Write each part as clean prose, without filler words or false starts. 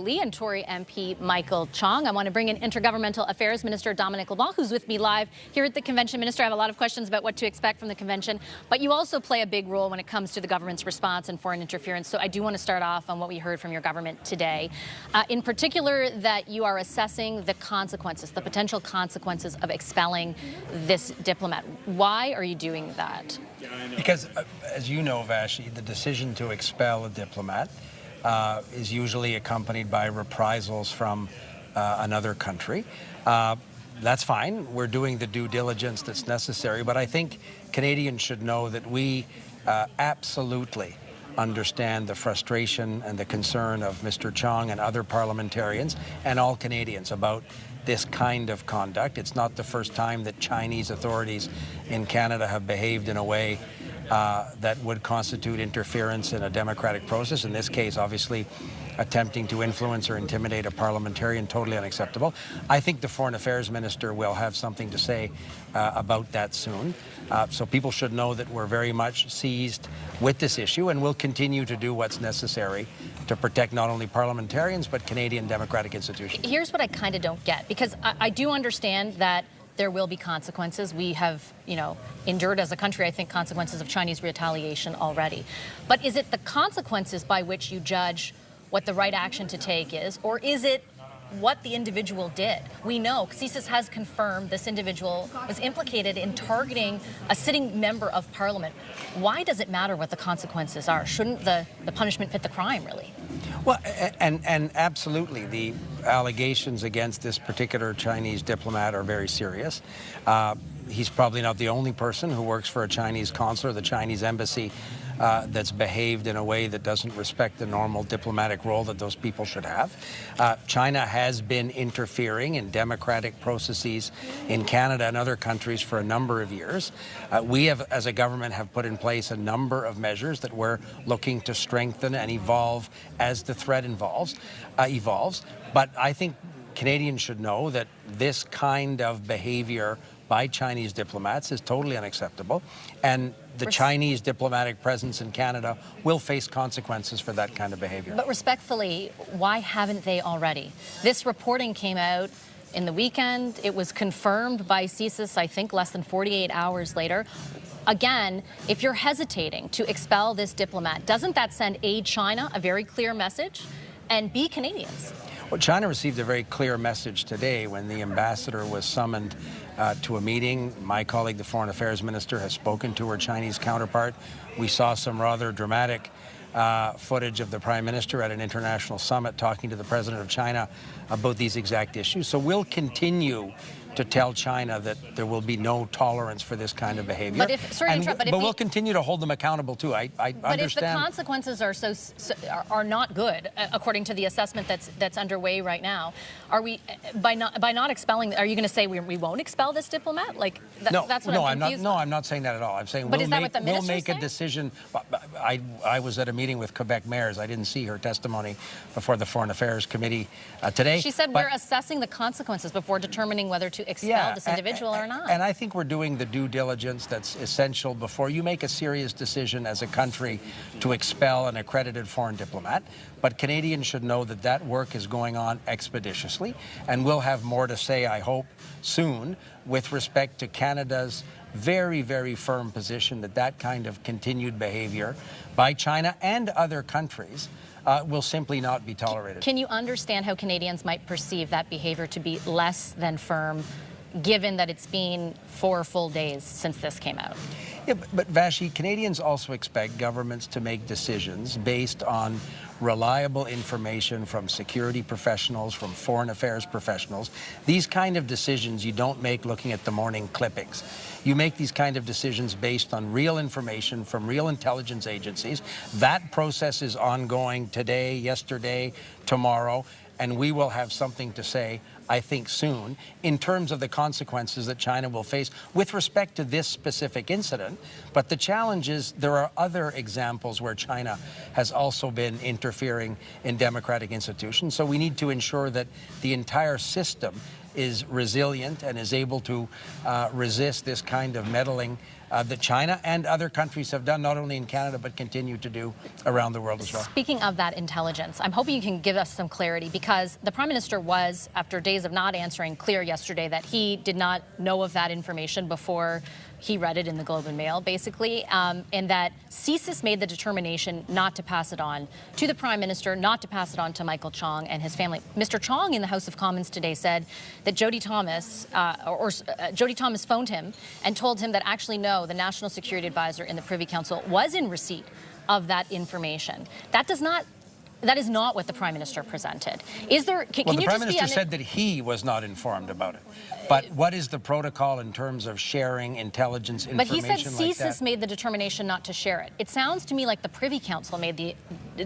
Lee and Tory MP Michael Chong. I want to bring in Intergovernmental Affairs Minister Dominic LeBlanc, who's with me live here at the convention. Minister, I have a lot of questions about what to expect from the convention, but you also play a big role when it comes to the government's response and foreign interference. So I do want to start off on what we heard from your government today. In particular, that you are assessing the consequences, the potential consequences of expelling this diplomat. Why are you doing that? Because, as you know, Vassy, the decision to expel a diplomat is usually accompanied by reprisals from another country. That's fine. We're doing the due diligence that's necessary. But I think Canadians should know that we absolutely understand the frustration and the concern of Mr. Chong and other parliamentarians and all Canadians about this kind of conduct. It's not the first time that Chinese authorities in Canada have behaved in a way that would constitute interference in a democratic process. In this case, obviously, attempting to influence or intimidate a parliamentarian, totally unacceptable. I think the Foreign Affairs Minister will have something to say about that soon. So people should know that we're very much seized with this issue and will continue to do what's necessary to protect not only parliamentarians, but Canadian democratic institutions. Here's what I kind of don't get, because I do understand that there will be consequences. We have, endured as a country, I think, consequences of Chinese retaliation already. But is it the consequences by which you judge what the right action to take is, or is it what the individual did? We know CSIS has confirmed this individual was implicated in targeting a sitting member of parliament. Why does it matter what the consequences are? Shouldn't the punishment fit the crime, really? Well, and absolutely, the allegations against this particular Chinese diplomat are very serious. He's probably not the only person who works for a Chinese consulate or the Chinese embassy that's behaved in a way that doesn't respect the normal diplomatic role that those people should have. China has been interfering in democratic processes in Canada and other countries for a number of years. We have, as a government, have put in place a number of measures that we're looking to strengthen and evolve as the threat evolves. But I think Canadians should know that this kind of behavior by Chinese diplomats is totally unacceptable, and the Chinese diplomatic presence in Canada will face consequences for that kind of behavior. But respectfully, why haven't they already? This reporting came out in the weekend. It was confirmed by CSIS, I think, less than 48 hours later. Again, if you're hesitating to expel this diplomat, doesn't that send A, China, a very clear message, and B, Canadians? Well, China received a very clear message today when the ambassador was summoned to a meeting. My colleague, the Foreign Affairs Minister, has spoken to her Chinese counterpart. We saw some rather dramatic footage of the Prime Minister at an international summit talking to the President of China about these exact issues. So we'll continue to tell China that there will be no tolerance for this kind of behavior. But we'll continue to hold them accountable too. I understand. But if the consequences are not good, according to the assessment that's underway right now, are we by not expelling? Are you going to say we won't expel this diplomat? Like that's what I'm confused about. I'm not saying that at all. I'm saying we'll make a decision. I was at a meeting with Quebec mayors. I didn't see her testimony before the Foreign Affairs Committee today. She said we're assessing the consequences before determining whether to expel this individual or not. And I think we're doing the due diligence that's essential before you make a serious decision as a country to expel an accredited foreign diplomat. But Canadians should know that that work is going on expeditiously, and we'll have more to say, I hope, soon with respect to Canada's very, very firm position that that kind of continued behavior by China and other countries will simply not be tolerated. Can you understand how Canadians might perceive that behavior to be less than firm, given that it's been 4 full days since this came out? Yeah, but Vassy, Canadians also expect governments to make decisions based on reliable information from security professionals, from foreign affairs professionals. These kind of decisions you don't make looking at the morning clippings. You make these kind of decisions based on real information from real intelligence agencies. That process is ongoing today, yesterday, tomorrow, and we will have something to say, I think, soon in terms of the consequences that China will face with respect to this specific incident. But the challenge is there are other examples where China has also been interfering in democratic institutions. So we need to ensure that the entire system is resilient and is able to resist this kind of meddling that China and other countries have done, not only in Canada, but continue to do around the world as well. Speaking of that intelligence, I'm hoping you can give us some clarity, because the Prime Minister was, after days of not answering, clear yesterday that he did not know of that information before he read it in the Globe and Mail, basically, and that CSIS made the determination not to pass it on to the Prime Minister, not to pass it on to Michael Chong and his family. Mr. Chong in the House of Commons today said that Jody Thomas phoned him and told him that actually no, the National Security Advisor in the Privy Council was in receipt of that information. That is not what the Prime Minister presented. Is there? Well, the Prime Minister said that he was not informed about it. But what is the protocol in terms of sharing intelligence information? But he said CSIS made the determination not to share it. It sounds to me like the Privy Council made the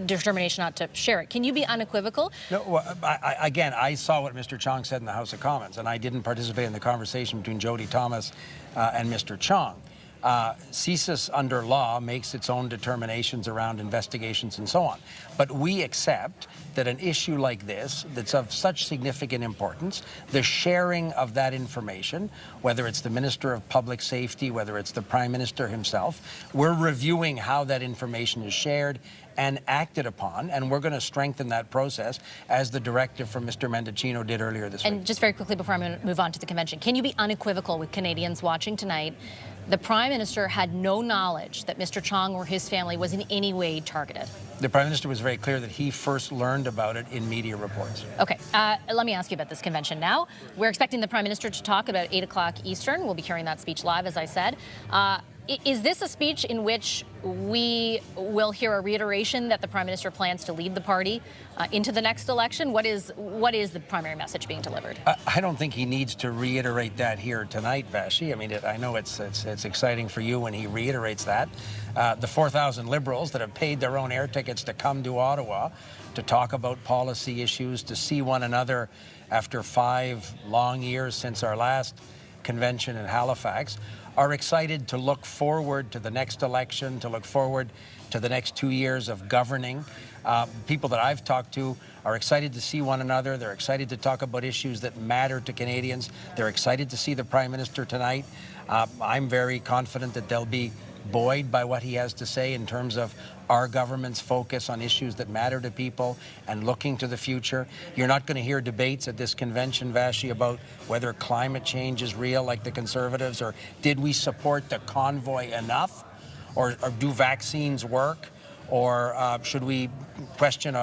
determination not to share it. Can you be unequivocal? No. Well, again, I saw what Mr. Chong said in the House of Commons, and I didn't participate in the conversation between Jody Thomas and Mr. Chong. CSIS, under law, makes its own determinations around investigations and so on. But we accept that an issue like this, that's of such significant importance, the sharing of that information, whether it's the Minister of Public Safety, whether it's the Prime Minister himself, we're reviewing how that information is shared and acted upon, and we're going to strengthen that process, as the directive from Mr. Mendocino did earlier this week. And just very quickly before I move on to the convention, can you be unequivocal with Canadians watching tonight? The Prime Minister had no knowledge that Mr. Chong or his family was in any way targeted. The Prime Minister was very clear that he first learned about it in media reports. Okay, let me ask you about this convention now. We're expecting the Prime Minister to talk about 8 o'clock Eastern. We'll be hearing that speech live, as I said. Is this a speech in which we will hear a reiteration that the Prime Minister plans to lead the party into the next election? What is the primary message being delivered? I don't think he needs to reiterate that here tonight, Vassy. I mean, I know it's exciting for you when he reiterates that. The 4,000 Liberals that have paid their own air tickets to come to Ottawa to talk about policy issues, to see one another after 5 long years since our last convention in Halifax, are excited to look forward to the next election, to look forward to the next 2 years of governing. People that I've talked to are excited to see one another. They're excited to talk about issues that matter to Canadians. They're excited to see the Prime Minister tonight. I'm very confident that they'll be buoyed by what he has to say in terms of our government's focus on issues that matter to people and looking to the future. You're not going to hear debates at this convention, Vassy, about whether climate change is real like the Conservatives, or did we support the convoy enough, or do vaccines work, or should we question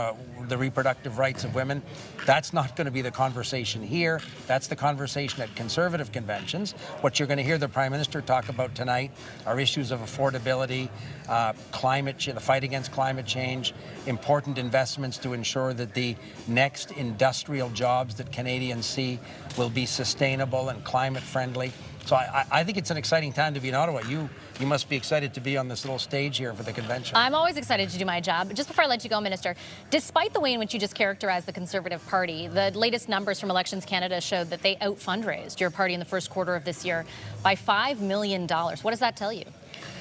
the reproductive rights of women. That's not going to be the conversation here. That's the conversation at Conservative conventions. What you're going to hear the Prime Minister talk about tonight are issues of affordability, the fight against climate change, important investments to ensure that the next industrial jobs that Canadians see will be sustainable and climate friendly. So I think it's an exciting time to be in Ottawa. You must be excited to be on this little stage here for the convention. I'm always excited to do my job. Just before I let you go, Minister, despite the way in which you just characterized the Conservative Party, the latest numbers from Elections Canada showed that they out-fundraised your party in the first quarter of this year by $5 million. What does that tell you?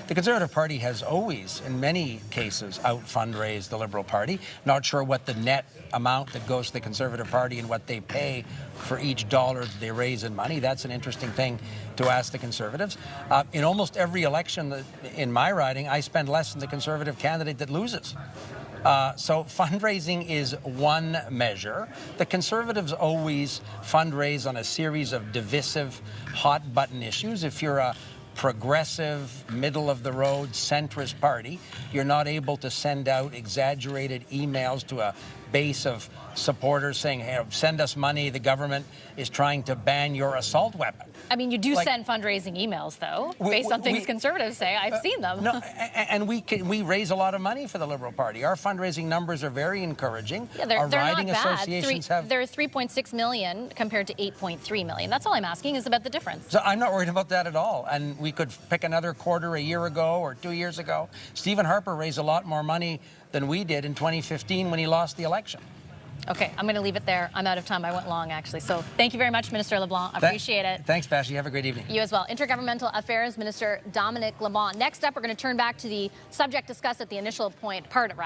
The Conservative Party has always, in many cases, out-fundraised the Liberal Party. Not sure what the net amount that goes to the Conservative Party and what they pay for each dollar that they raise in money. That's an interesting thing to ask the Conservatives. In almost every election in my riding, I spend less than the Conservative candidate that loses. So fundraising is one measure. The Conservatives always fundraise on a series of divisive, hot-button issues. If you're a progressive, middle-of-the-road, centrist party, you're not able to send out exaggerated emails to a base of supporters saying, hey, send us money, the government is trying to ban your assault weapon. I mean, you do send fundraising emails, though, based on things Conservatives say. I've seen them. No, and we raise a lot of money for the Liberal Party. Our fundraising numbers are very encouraging. Yeah, they're riding not bad. associations They're 3.6 million compared to 8.3 million. That's all I'm asking is about the difference. So I'm not worried about that at all. And we could pick another quarter a year ago or 2 years ago. Stephen Harper raised a lot more money than we did in 2015 when he lost the election. Okay, I'm going to leave it there. I'm out of time. I went long, actually. So thank you very much, Minister LeBlanc. I appreciate it. Thanks, Vassy. Have a great evening. You as well. Intergovernmental Affairs Minister Dominic LeBlanc. Next up, we're going to turn back to the subject discussed at the initial part of